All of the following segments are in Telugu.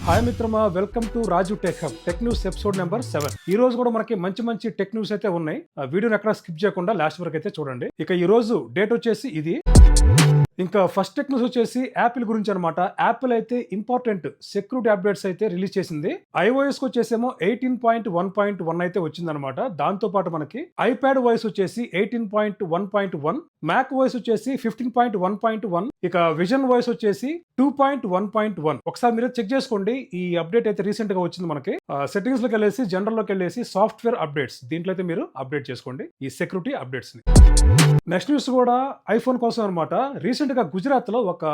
హాయ్ మిత్రమా, welcome to Raju tech hub tech news episode number 7. ఈ రోజు కూడా మనకి మంచి టెక్ న్యూస్ అయితే ఉన్నాయి. ఆ వీడియోని ఎక్కడ స్కిప్ చేయకుండా లాస్ట్ వరకు అయితే చూడండి. ఇక ఈ రోజు డేట్ వచ్చేసి ఇది. ఇంకా ఫస్ట్ టెక్ న్యూస్ వచ్చేసి యాపిల్ గురించి అనమాట. యాపిల్ అయితే ఇంపార్టెంట్ సెక్యూరిటీ అప్డేట్స్ అయితే రిలీజ్ చేసింది. iOS కు వచ్చేసేమో 18.1.1 అయితే వచ్చిందనమాట. దాంతో పాటు మనకి ఐప్యాడ్ వాయిస్ వచ్చేసి 18.1.1, మ్యాక్ వాయిస్ వచ్చేసి 15.1.1, ఇక విజన్ వాయిస్ వచ్చేసి 2.1.1. ఒకసారి మీరు చెక్ చేసుకోండి. ఈ అప్డేట్ అయితే రీసెంట్ గా వచ్చింది మనకి. సెట్టింగ్స్ లోకి వెళ్ళేసి జనరల్ లోకి వెళ్ళేసి సాఫ్ట్వేర్ అప్డేట్స్, దీంట్లో అయితే మీరు అప్డేట్ చేసుకోండి ఈ సెక్యూరిటీ అప్డేట్స్ ని. నెక్స్ట్ న్యూస్ కూడా ఐఫోన్ కోసం అనమాట. రీసెంట్ గా గుజరాత్ లో ఒక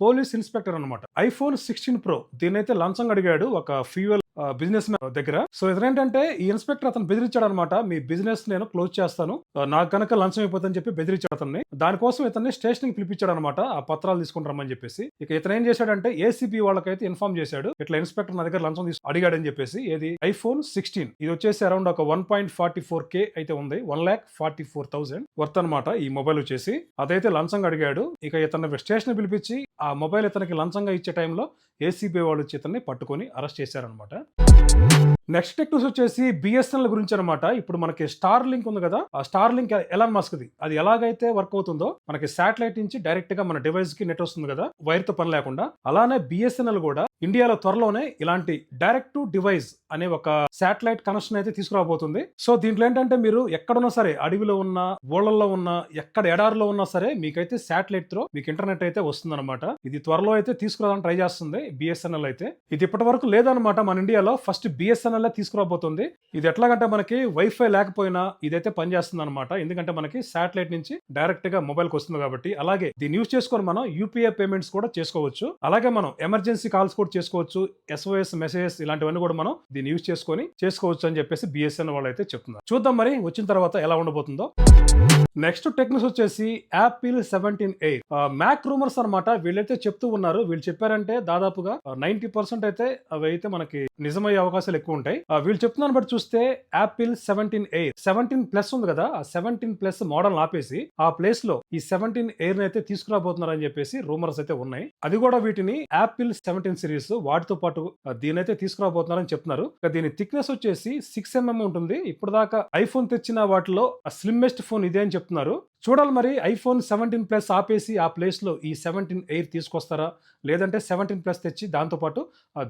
పోలీస్ ఇన్స్పెక్టర్ అనమాట iPhone 16 Pro దీనైతే లంచం అడిగాడు ఒక ఫ్యూయల్ బిజినెస్ మ్యాన్ దగ్గర. సో ఇదేంటంటే ఈ ఇన్స్పెక్టర్ అతను బెదిరించాడు అనమాట. మీ బిజినెస్ నేను క్లోజ్ చేస్తాను, నాకు కనుక లంచం అయిపోతుందని చెప్పి బెదిరించాడు అతన్ని. దానికోసం ఇతన్ని స్టేషన్ కి పిలిపించాడు అనమాట, ఆ పత్రాలు తీసుకుంటారని చెప్పేసి. ఇక ఇతను ఏం చేశాడంటే ఏసీబీ వాళ్ళకైతే ఇన్ఫార్మ్ చేశాడు, ఇట్లా ఇన్స్పెక్టర్ నా దగ్గర లంచం అడిగాడని చెప్పేసి. ఏది iPhone 16 ఇది వచ్చేసి అరౌండ్ ఒక 1.44K అయితే ఉంది, 1,44,000 వర్త్ అనమాట ఈ మొబైల్ వచ్చేసి. అదైతే లంచంగా అడిగాడు. ఇక ఇతను స్టేషన్ పిలిపించి ఆ మొబైల్ ఇతనికి లంచంగా ఇచ్చే టైంలో ఏసీబీ వాళ్ళు వచ్చి ఇతన్ని పట్టుకొని అరెస్ట్ చేశారనమాట. నెక్స్ట్ టెక్ న్యూస్ వచ్చేసి బిఎస్ఎన్ఎల్ గురించి అనమాట. ఇప్పుడు మనకి స్టార్ లింక్ ఉంది కదా, ఆ star link Elon Musk the, అది ఎలాగైతే వర్క్ అవుతుందో మనకి శాటిలైట్ నుంచి డైరెక్ట్ గా మన డివైస్ కి నెట్ వస్తుంది కదా వైర్ తో పని లేకుండా, అలానే బిఎస్ఎన్ఎల్ కూడా ఇండియాలో త్వరలోనే ఇలాంటి డైరెక్ట్ టు డివైస్ అనే ఒక శాటిలైట్ కనెక్షన్ అయితే తీసుకురాబోతుంది. సో దీంట్లో ఏంటంటే మీరు ఎక్కడున్నా సరే, అడవిలో ఉన్నా, ఊళ్ళల్లో ఉన్నా, ఎక్కడ ఎడారిలో ఉన్నా సరే మీకైతే శాటిలైట్ తో మీకు ఇంటర్నెట్ అయితే వస్తుంది అనమాట. ఇది త్వరలో అయితే తీసుకురావాలని ట్రై చేస్తుంది బిఎస్ఎన్ఎల్ అయితే. ఇది ఇప్పటి వరకు లేదనమాట మన ఇండియాలో. ఫస్ట్ బిఎస్ఎన్ఎల్ తీసుకురాబోతుంది. ఇది ఎట్లాగంటే మనకి వైఫై లేకపోయినా ఇదైతే పనిచేస్తుంది అనమాట. ఎందుకంటే మనకి శాటిలైట్ నుంచి డైరెక్ట్ గా మొబైల్ కి వస్తుంది కాబట్టి. అలాగే దీన్ని యూజ్ చేసుకొని మనం యూపీఐ పేమెంట్స్ కూడా చేసుకోవచ్చు. అలాగే మనం ఎమర్జెన్సీ కాల్స్ కూడా చేసుకోవచ్చు, SOS మెసేజెస్ ఇలాంటివన్నీ కూడా మనం దీన్ని యూజ్ చేసుకొని చేసుకోవచ్చు అని చెప్పేసి బిఎస్ఎన్ఎల్ వాళ్ళు అయితే చెప్తున్నారు. చూద్దాం మరి వచ్చిన తర్వాత ఎలా ఉండబోతుందో. నెక్స్ట్ టెక్ న్యూస్ వచ్చేసి యాపిల్ 17 Air. మ్యాక్ రూమర్స్ అనమాట. వీళ్ళైతే చెప్తూ ఉన్నారు, వీళ్ళు చెప్పారంటే దాదాపుగా 90% అయితే అవి అయితే మనకి నిజమయ్యే అవకాశాలు ఎక్కువ ఉంటాయి. వీళ్ళు చెప్తున్నాను బట్టి చూస్తే యాపిల్ 17 Air 17 ప్లస్ ఉంది కదా, ఆ 17 ప్లస్ మోడల్ ఆపేసి ఆ ప్లేస్ లో ఈ 17 Air అయితే తీసుకురాబోతున్నారు అని చెప్పేసి రూమర్స్ అయితే ఉన్నాయి. అది కూడా వీటిని యాపిల్ 17 సిరీస్ వాటితో పాటు దీనైతే తీసుకురాబోతున్నారని చెప్తున్నారు. దీని థిక్నెస్ వచ్చేసి 6mm ఉంటుంది. ఇప్పుడు దాకా ఐఫోన్ తెచ్చిన వాటిలో స్లిమ్మెస్ట్ ఫోన్ ఇదే అని చెప్తున్నారు. చూడాలి మరి iPhone 17 ప్లస్ ఆపేసి ఆ ప్లేస్ లో ఈ 17 Air తీసుకొస్తారా, లేదంటే 17 ప్లస్ తెచ్చి దాంతో పాటు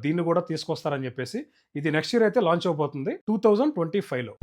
దీన్ని కూడా తీసుకొస్తారని చెప్పేసి. ఇది నెక్స్ట్ ఇయర్ అయితే లాంచ్ అవబోతుంది 2025 లో.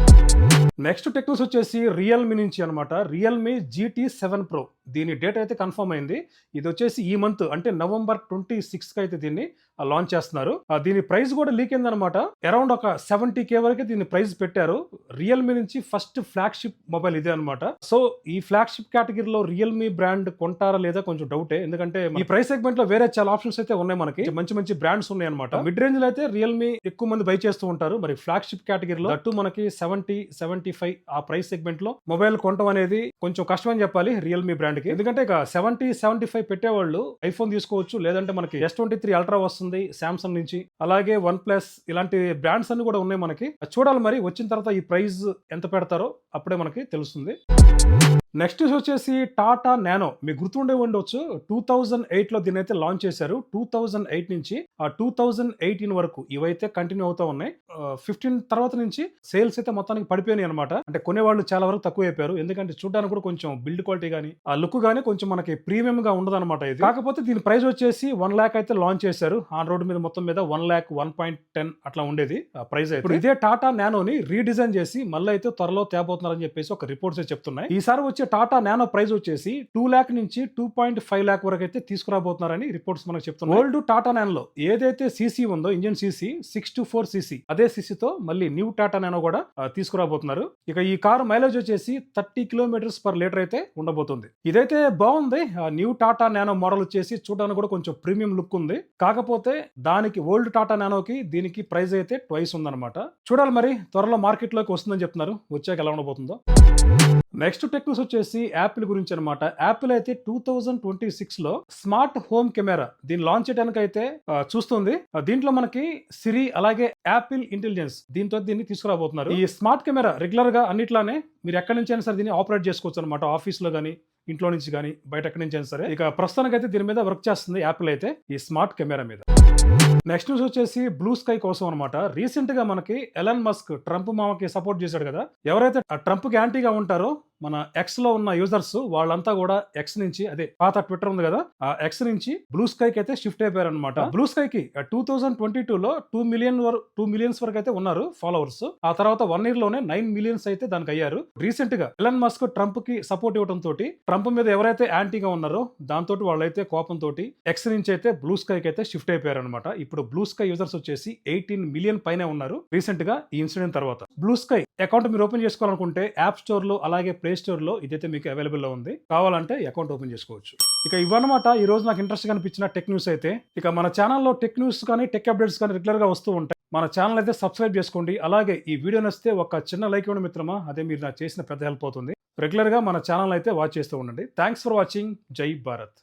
నెక్స్ట్ టెక్ న్యూస్ వచ్చేసి రియల్మీ నుంచి అనమాట. రియల్మీ GT 7 Pro దీని డేట్ అయితే కన్ఫర్మ్ అయింది. ఇది వచ్చేసి ఈ మంత్ అంటే November 26 కి అయితే దీన్ని లాంచ్ చేస్తున్నారు. దీని ప్రైస్ కూడా లీక్ అయిందనమాట. అరౌండ్ ఒక 70K వరకు దీని ప్రైస్ పెట్టారు. రియల్మీ నుంచి ఫస్ట్ ఫ్లాగ్షిప్ మొబైల్ ఇదే అనమాట. సో ఈ ఫ్లాగ్షిప్ కేటగిరీలో రియల్మీ బ్రాండ్ కొంటారా లేదా కొంచెం డౌటే. ఎందుకంటే ఈ ప్రైస్ సెగ్మెంట్ లో వేరే చాలా ఆప్షన్స్ అయితే ఉన్నాయి, మనకి మంచి బ్రాండ్స్ ఉన్నాయి అనమాట. మిడ్ రేంజ్ లో అయితే రియల్మీ ఎక్కువ మంది బై చేస్తూ ఉంటారు. మరి ఫ్లాగ్షిప్ కేటగిరీలో అటు మనకి 70-75 ఆ ప్రైస్ సెగ్మెంట్ లో మొబైల్ కొనడం అనేది కొంచెం కష్టం అని చెప్పాలి రియల్మీ బ్రాండ్ కి. ఎందుకంటే ఇక 70-75 పెట్టేవాళ్ళు ఐఫోన్ తీసుకోవచ్చు, లేదంటే మనకి S23 అల్ట్రా వస్తుంది సామ్సంగ్ నుంచి, అలాగే OnePlus ఇలాంటి బ్రాండ్స్ అన్ని కూడా ఉన్నాయి మనకి. చూడాలి మరి వచ్చిన తర్వాత ఈ ప్రైస్ ఎంత పెడతారో అప్పుడే మనకి తెలుస్తుంది. నెక్స్ట్ వచ్చేసి టాటా నానో. మీకు గుర్తుండే ఉండొచ్చు 2008 లో దీని అయితే లాంచ్ చేశారు. 2008 నుంచి 2018 వరకు ఇవైతే కంటిన్యూ అవుతా ఉన్నాయి. 15 తర్వాత నుంచి సేల్స్ అయితే మొత్తానికి పడిపోయినాయి అనమాట. అంటే కొనేవాళ్ళు చాలా వరకు తక్కువ అయిపోయారు. ఎందుకంటే చూడడానికి కూడా కొంచెం బిల్డ్ క్వాలిటీ గానీ ఆ లుక్ గానీ కొంచెం మనకి ప్రీమియం గా ఉండదు అనమాట ఇది. కాకపోతే దీని ప్రైస్ వచ్చేసి 1 lakh అయితే లాంచ్ చేశారు. ఆన్ రోడ్ మీద మొత్తం మీద 1 lakh 1.10 అట్లా ఉండేది ప్రైస్ అయితే. ఇప్పుడు ఇదే టాటా నానోని రీడిజైన్ చేసి మళ్ళీ అయితే త్వరలో తేబోతున్నారని చెప్పేసి ఒక రిపోర్ట్స్ చెప్తున్నాయి. ఈసారి వచ్చే టాటా నానో ప్రైస్ వచ్చేసి 2 lakh నుంచి 2.5 lakh వరకు అయితే తీసుకురాబోతున్నారని రిపోర్ట్స్ మనకు చెప్తున్నాయి. ఓల్డ్ టాటా నానోలో ఏదైతే సీసీ ఉందో ఇంజిన్ సీసీ 624cc అదే సీసీతో మళ్ళీ న్యూ టాటా నానో కూడా తీసుకురాబోతున్నారు. ఇక ఈ కారు మైలేజ్ వచ్చేసి 30 km/లీటర్ అయితే ఉండబోతుంది. ఇదైతే బాగుంది. న్యూ టాటా నానో మోడల్ వచ్చేసి చూడడానికి కూడా కొంచెం ప్రీమియం లుక్ ఉంది. కాకపోతే దానికి ఓల్డ్ టాటా నానోకి దీనికి ప్రైస్ అయితే ట్వైస్ ఉందన్నమాట. చూడాలి మరి త్వరలో మార్కెట్ లోకి వస్తుందని చెప్తున్నారు, వచ్చాక ఎలా ఉండబోతుందో. నెక్స్ట్ టెక్ న్యూస్ వచ్చేసి యాపిల్ గురించి అనమాట. యాపిల్ అయితే 2026 లో స్మార్ట్ హోమ్ కెమెరా దీన్ని లాంచ్ చేయడానికి అయితే చూస్తుంది. దీంట్లో మనకి సిరి అలాగే యాపిల్ ఇంటెలిజెన్స్ దీంతో దీన్ని తీసుకురాబోతున్నారు. ఈ స్మార్ట్ కెమెరా రెగ్యులర్ గా అన్నిట్లానే మీరు ఎక్కడి నుంచి అయినా సరే దీన్ని ఆపరేట్ చేసుకోవచ్చు అనమాట. ఆఫీస్ లో కానీ, ఇంట్లో నుంచి కానీ, బయట ఎక్కడి నుంచి అయినా సరే. ఇక ప్రస్తుతానికి అయితే దీని మీద వర్క్ చేస్తుంది యాపిల్ అయితే ఈ స్మార్ట్ కెమెరా మీద. నెక్స్ట్ న్యూస్ వచ్చేసి బ్లూ స్కై కోసం అనమాట. రీసెంట్ గా మనకి ఎలన్ మస్క్ ట్రంప్ మామకి సపోర్ట్ చేశాడు కదా. ఎవరైతే ట్రంప్ కి యాంటీగా ఉంటారో మన ఎక్స్ లో ఉన్న యూజర్స్ వాళ్ళంతా కూడా ఎక్స్ నుంచి, అదే పాత ట్విట్టర్ ఉంది కదా, ఆ ఎక్స్ నుంచి బ్లూ స్కై కి అయితే షిఫ్ట్ అయిపోయారు అనమాట. బ్లూ స్కై కి 2022లో 2 మిలియన్స్ వరకు అయితే ఉన్నారు ఫాలోవర్స్. ఆ తర్వాత 1 year లోనే 9 మిలియన్స్ అయితే దానికి అయ్యారు. రీసెంట్ గా ఎలన్ మస్క్ ట్రంప్ కి సపోర్ట్ ఇవ్వడం తోటి ట్రంప్ మీద ఎవరైతే యాంటీగా ఉన్నారో దాంతో వాళ్ళైతే కోపంతో ఎక్స్ నుంచి అయితే బ్లూ స్కై కి అయితే షిఫ్ట్ అయిపోయారు అనమాట. ఇప్పుడు బ్లూ స్కై యూజర్స్ వచ్చేసి 18 మిలియన్ పైనే ఉన్నారు రీసెంట్ గా ఈ ఇన్సిడెంట్ తర్వాత. బ్లూ స్కై అకౌంట్ మీరు ఓపెన్ చేసుకోవాలనుకుంటే యాప్ స్టోర్ లో అలాగే ప్లే స్టోర్ లో ఇదైతే మీకు అవైలబుల్ లో ఉంది. కావాలంటే అకౌంట్ ఓపెన్ చేసుకోవచ్చు. ఇక ఇవన్నమాట ఈ రోజు నాకు ఇంట్రెస్ట్ అనిపించిన టెక్ న్యూస్ అయితే. ఇక మన ఛానల్లో టెక్ న్యూస్ కానీ టెక్ అప్డేట్స్ కానీ రెగ్యులర్ గా వస్తూ ఉంటాయి. మన ఛానల్ అయితే సబ్స్క్రైబ్ చేసుకోండి. అలాగే ఈ వీడియో నచ్చితే ఒక చిన్న లైక్ ఇవ్వండి మిత్రమా, అదే మీరు నాకు చేసిన పెద్ద హెల్ప్ అవుతుంది. రెగ్యులర్ గా మన ఛానల్ అయితే వాచ్ చేస్తూ ఉండండి. Thanks for watching. జై భారత్.